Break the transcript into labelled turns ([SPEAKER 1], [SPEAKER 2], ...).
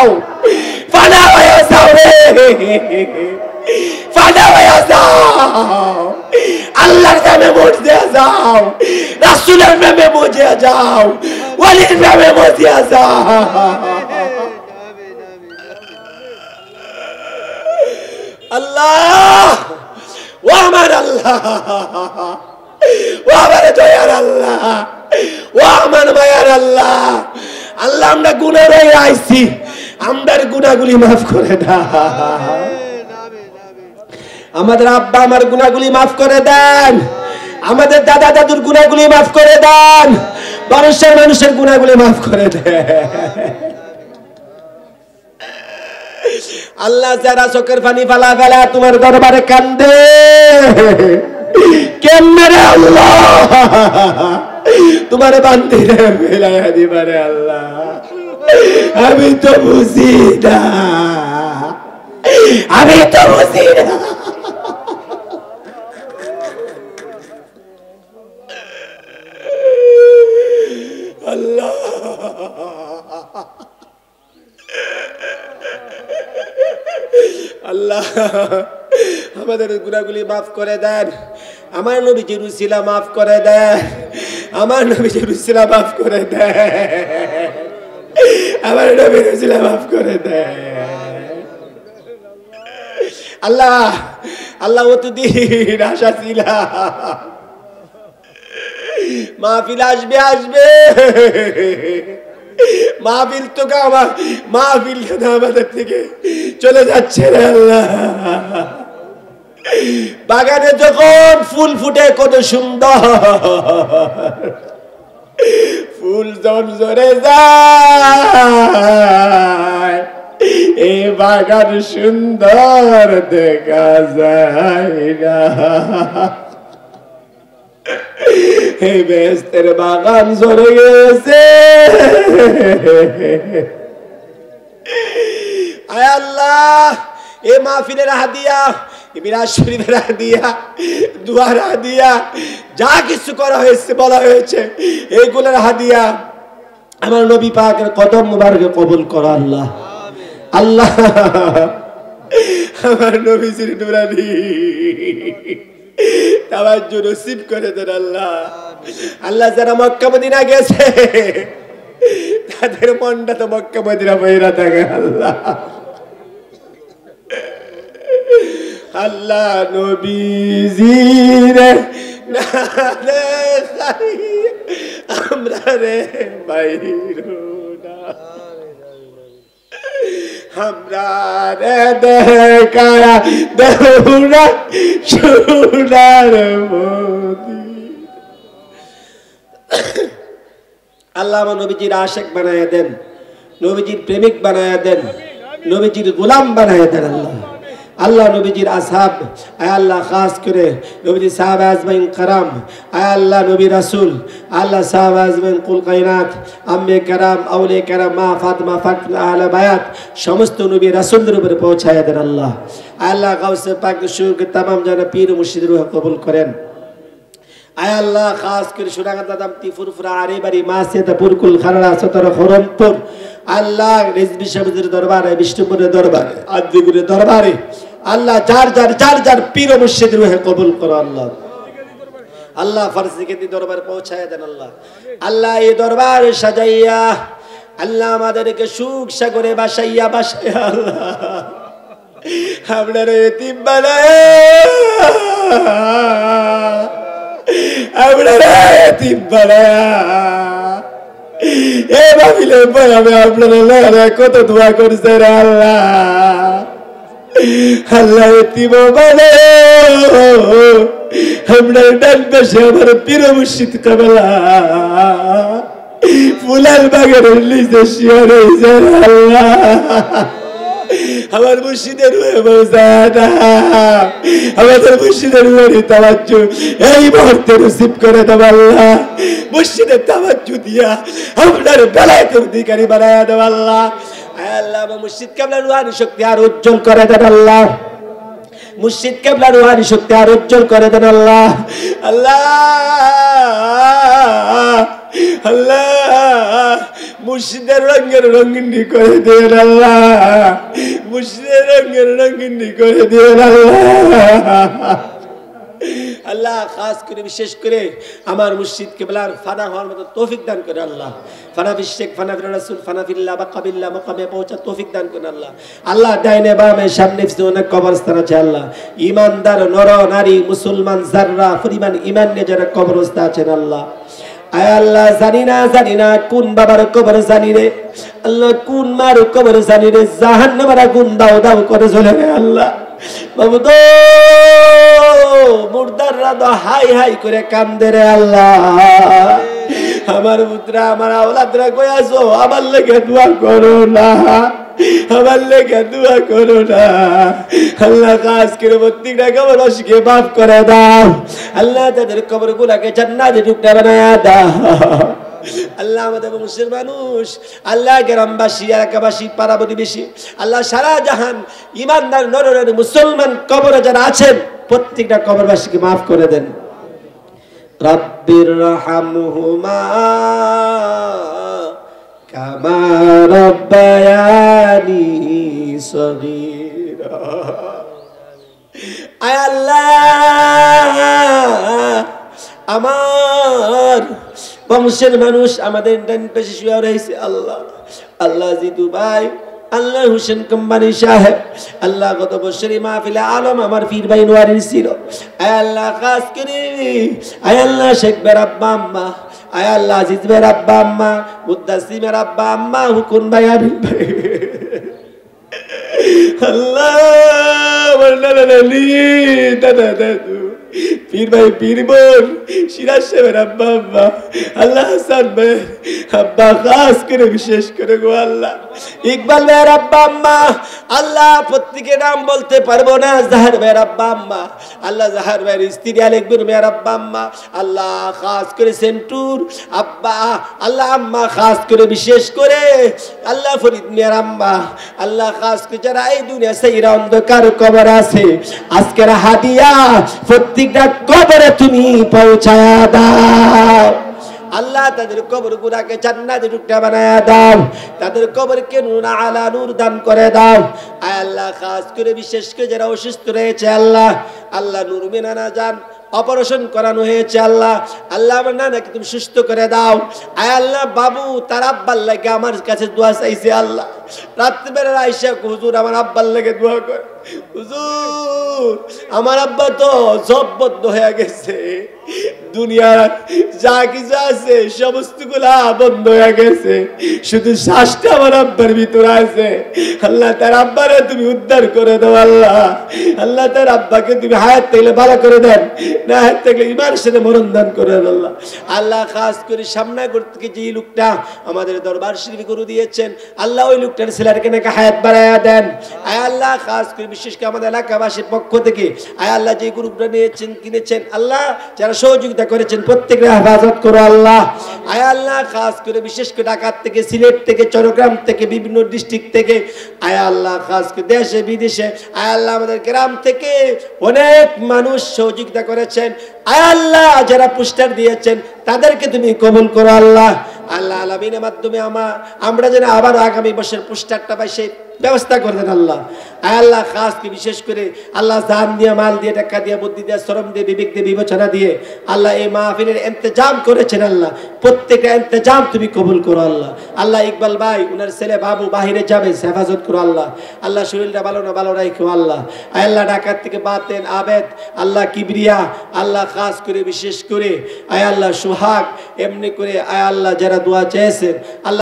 [SPEAKER 1] যাও, ফানা হয়ে যাও রে, ফানা হয়ে যাও। আল্লাহর নামে ভোট দিয়ে যাও, রাসূলের নামে বুঝে যাও, ওলির নামে বুঝে যাও। আল্লাহ, ও আমার আল্লাহ, ও আমার দয়ার আল্লাহ, ও আমার মায়ার আল্লাহ। আল্লাহ, আমরা গুনাহ রয়ে আইছি, আমাদের গুনাহগুলি মাফ করে দাও। আমাদের আব্বা আমার গুনাহগুলি মাফ করে দেন, আমাদের দাদা দাদুর গুনাহগুলি মাফ করে দেন, মানুষের গুনাহগুলি মাফ করে দেন। আল্লাহ, যারা চোখের পানি ফালা ফেলা তোমার দরবারে কান্দে, কেমনে রে আল্লাহ তোমার বান্দিরে ফেলাইয়া দিবারে আল্লাহ, আমি তো বুঝি না, আমি তো বুঝি না। আল্লাহ, আল্লাহ, আমাদের গুনাহগুলি মাফ করে দেন, আমার নবীজির উসিলা মাফ করে দেন, আমার নবীজির উসিলা মাফ করে দেন, আমার নবীর উসিলা মাফ করে দেন। আল্লাহ, আল্লাহ, অতদিন আশা ছিল মাহফিল আসবে, আসবে মাহফিল, তো মাহফিল আমাদের থেকে চলে যাচ্ছে রে আল্লাহ। বাগানে যখন ফুল ফুটে কত সুন্দর, ফুল যখন ঝরে যায়, এই বাগান সুন্দর দেখা যায় না। এই বেহেশতের বাগান ঝরে গেছে। আয় আল্লাহ, এ মাহফিলের হাদিয়া, মিলাদ শরীফের হাদিয়া, দুয়ার হাদিয়া, যা কিছু করা হয়েছে বলা হয়েছে, এইগুলোর হাদিয়া আমার নবী পাকের কদম মুবারকে কবুল করো আল্লাহ। আল্লাহ, আমার নবীজির নুরানি তাওয়াজ্জু নসিব করে দেন আল্লাহ। আল্লাহ, যারা মক্কা মদিনা গেছে তাদের মনটা তো মক্কা মদিনা বইরা থাকে আল্লাহ। আল্লাহ, নবীজির আমরা রে বাইরুনা, আমরা রে দেখায়া দেউনা সোনার মদিনা। আল্লাহ, আমার নবীজির আশিক বানায়া দেন, নবীজির প্রেমিক বানায়া দেন, নবীজির গোলাম বানায়া দেন আল্লাহ। আল্লাহ, নবীজির আসহাব, আয় আল্লাহ, খাস করে নবীজির সাহাবা আজমাইন কারাম, আয় আল্লাহ, নবী রাসূল, আল্লাহ সাহাবা আজমাইন কুল কায়নাত, আম্মে কারাম, আউলে কারাম, মা ফাতেমা, ফাতিমা, আহলে বায়াত, সমস্ত নবী রাসূলদের উপরে পৌঁছায়া দেন আল্লাহ। আল্লাহ, গাউসে পাক শুরকে तमाम জানা পীর মুর্শিদ রূহ কবুল করেন। আয় আল্লাহ, খাস করে সুরাগাদা দামতি ফুরফুরা আরেবাড়ি মাসিয়াতা পুরকুল খারড়া সতর খরমপুর, আল্লাহ রিজবি সাহেবের দরবারে, বিষ্ণুপুরের দরবারে, আদিগুরের দরবারে আল্লাহ যার যার পীর মুর্শিদ রূহে কবুল করো আল্লাহ। আল্লাহ, ফারসিকেতি দরবারে পৌঁছায় দেন আল্লাহ। আল্লাহ, এই দরবারে সাজাইয়া আল্লাহ আমাদেরকে সুখ সাগরে বাসাইয়া বাসাইয়া আল্লাহ আপনার এতিম বানায়, আপনার এতিম বানায় এ ভাবিলে আমি আপনারা কত দোয়া করছে রে আল্লাহ। আল্লাহ, এতিম মানে আপনার ডান পাশে আমার পীর মুর্শিদ কাবেলা ফুলাল বাগের নিচে শিয়র হয়েছে আল্লাহ। আমার মুর্শিদের আমাদের মুর্শিদের তাওয়াজ্জু এই মুহূর্তে নসিব করে দাও আল্লাহ। মুর্শিদের তাওয়াজ্জু দিয়া আপনার বেলায়েতের অধিকারী বানায়া দাও আল্লাহ। আল্লাহ, আমার মুর্শিদ কেবলার রুহানি শক্তি আর উজ্জ্বল করে দেন আল্লাহ। মুর্শিদ কেবলার রুহানি শক্তি আর উজ্জ্বল করে দেন আল্লাহ। আল্লাহ, আল্লাহ, মুর্শিদের রঙের রঙিনী করে দেন আল্লাহ, মুর্শিদের রঙের রঙিনী করে দেন আল্লাহ। আল্লাহ খাস করে বিশেষ করে আমার মুর্শিদ কেবলার ফানা হওয়ার মতো তৌফিক দান করে আল্লাহ। ফানা বিশেক ফানা ফির রাসূল ফানা ফিল্লাহ বা কাবিল্লাহ মাকামে পৌঁছা তৌফিক দান করে আল্লাহ। আল্লাহ ডাইনে বামে সামনে পিছনে অনেক কবরস্থান আছে আল্লাহ। ইমানদার নর নারী মুসলমান যারা পরিমাণ ঈমান নিয়ে যারা কবরস্থ আছেন আল্লাহ, আয় আল্লাহ জানি না কোন বাবার কবর জানি রে আল্লাহ, কোন মার কবর জানি রে, জাহান্নামের আগুন দাও দাও করে জ্বলে রে আল্লাহ। বাবু তো মুর্দাররা তো হাই হাই করে কান্দে রে আল্লাহ। আমার পুত্রা আমার আওলাদরা কই আছো, আমার লেগে দোয়া করো না, আমার লেগে দোয়া করো না আল্লাহ। কাজ করে প্রত্যেকটা কবর অসুখে মাফ করে দাও আল্লাহ, তাদের কবর গুলাকে জান্নাতে টুকরা বানায়া দাও আল্লাহ। আমাদের বংশের মানুষ আল্লাহ, গ্রামবাসী এলাকাবাসী পাড়া প্রতিবেশী আল্লাহ, সারা জাহান ইমানদার নরনারী মুসলমান কবরে যারা আছেন প্রত্যেকটা কবরবাসীকে মাফ করে দেন। রাব্বির রাহমহুমা কামা রাব্বায়ানি সগীরা। আয় আল্লাহ, আমার বংশের মানুষ আমাদের ডান পাশে শুয়ে রয়েছে আল্লাহ, আল্লাহ জিতু ভাই, আল্লাহ হুসেন কোম্পানি সাহেব, আল্লাহ গত বছরই মাহফিলে আলম আমার পীর ভাই নোয়ারির ছিল। আয় আল্লাহ খাস করে আয় আল্লাহ শেখ বের আব্বা আম্মা, আয় আল্লাহ আজিজ বের আব্বা আম্মা, মুদ্দাসিমের আব্বা আম্মা, হুকুন ভাই আবিল ভাই আল্লাহ, আমার নানা নানি দাদা দাদু, পীর ভাই পীর বোন, সিরাজ সাহেবের আব্বা আম্মা, আল্লাহ হাসান ভাই আব্বা, খাস করে বিশেষ করে গো আল্লাহ ইকবাল ভাইয়ের আব্বা আম্মা, আল্লাহ প্রত্যেকের নাম বলতে পারবো না, জাহার ভাইয়ের আব্বা আম্মা, আল্লাহ জাহার ভাইয়ের স্ত্রী আলেকবীর ভাইয়ের আব্বা আম্মা, আল্লাহ খাস করে সেন্টুর আব্বা, আল্লাহ আম্মা খাস করে বিশেষ করে আল্লাহ ফরিদ মিয়ার আম্মা, আল্লাহ খাস করে যারা এই দুনিয়া সেইরা অন্ধকার কবর আছে আজকের হাদিয়া প্রত্যেকটা কবরে তুমি পৌঁছায়া দাও আল্লাহ। তাদের কবর গুনাকে জান্নাতে টুকরা বানায়া দাও, তাদের কবরকে নূর আলা নূর দান করে দাও। আয় আল্লাহ খাস করে বিশেষ করে যারা অসুস্থ রয়েছে আল্লাহ, আল্লাহ নূর মিনানা জান অপারেশন করানো হয়েছে আল্লাহ, আল্লাহ আমার নানাকে তুমি সুস্থ করে দাও। আয় আল্লাহ বাবু তার আব্বার লাগে আমার কাছে দোয়া চাইছে আল্লাহ, রাত্রিবেলা আইসা হুজুর আমার আব্বার লাগে দোয়া করে, হুজুর আমার আব্বা তো জব্বদ্ধ হয়ে গেছে, দুনিয়ার যা কিছু আছে সমস্ত গুলা বন্ধ হয়ে গেছে, শুধু শ্বাসটা আমার আব্বার ভিতরে আছে। আল্লাহ তার আব্বারে তুমি উদ্ধার করে দাও আল্লাহ, আল্লাহ তার আব্বাকে তুমি হায়াত থাকলে ভালো করে দেন, না হায়াত থাকলে ইমানের সাথে মরণ দান করে দেন আল্লাহ। আল্লাহ খাস করে সামনে করতে যে লোকটা আমাদের দরবার শরীফ করে দিয়েছেন আল্লাহ, ওই লোকটার ছেলেরকে নাকি হায়াত বাড়ায়া দেন। আয় আল্লাহ খাস করে বিশেষ করে আমাদের এলাকাবাসীর পক্ষ থেকে আয় আল্লাহ যে গ্রুপটা নিয়েছেন কিনেছেন আল্লাহ, যারা সহযোগিতা করেছেন প্রত্যেকের হেফাজত করো আল্লাহ। আয় আল্লাহ খাস করে বিশেষ করে ঢাকা থেকে, সিলেট থেকে, চট্টগ্রাম থেকে, বিভিন্ন ডিস্ট্রিক্ট থেকে, আয় আল্লাহ খাস করে দেশে বিদেশে, আয় আল্লাহ আমাদের গ্রাম থেকে অনেক মানুষ সহযোগিতা করেছেন। আয় আল্লাহ যারা পোস্টার দিয়েছেন তাদেরকে তুমি কবুল করো আল্লাহ। আল্লাহ আলামিনের মাধ্যমে আমরা যেন আবার আগামী বছর পোস্টারটা পাই সেই ব্যবস্থা করে দেন আল্লাহ। আয় আল্লাহ খাস কি বিশেষ করে আল্লাহ জান দিয়ে, মাল দিয়ে, টাকা দিয়ে, বুদ্ধি দিয়ে, শ্রম দিয়ে, বিবেক দিয়ে, বিবেচনা দিয়ে আল্লাহ এই মাহফিলের ইন্তজাম করেছেন আল্লাহ, প্রত্যেকটা ইন্তজাম তুমি কবুল করো আল্লাহ। আল্লাহ ইকবাল ভাই উনার ছেলে বাবু বাহিরে যাবে, হেফাজত করো আল্লাহ। আল্লাহ শরীরটা ভালো না ভালো রাখো আল্লাহ। আয় আল্লাহ ঢাকার থেকে বাতেন আবেদ আল্লাহ কিবরিয়া আল্লাহ খাস করে বিশেষ করে আয় আল্লাহ সুহাগ এমনি করে আয় আল্লাহ যারা দোয়া চেয়েছেন আল্লাহ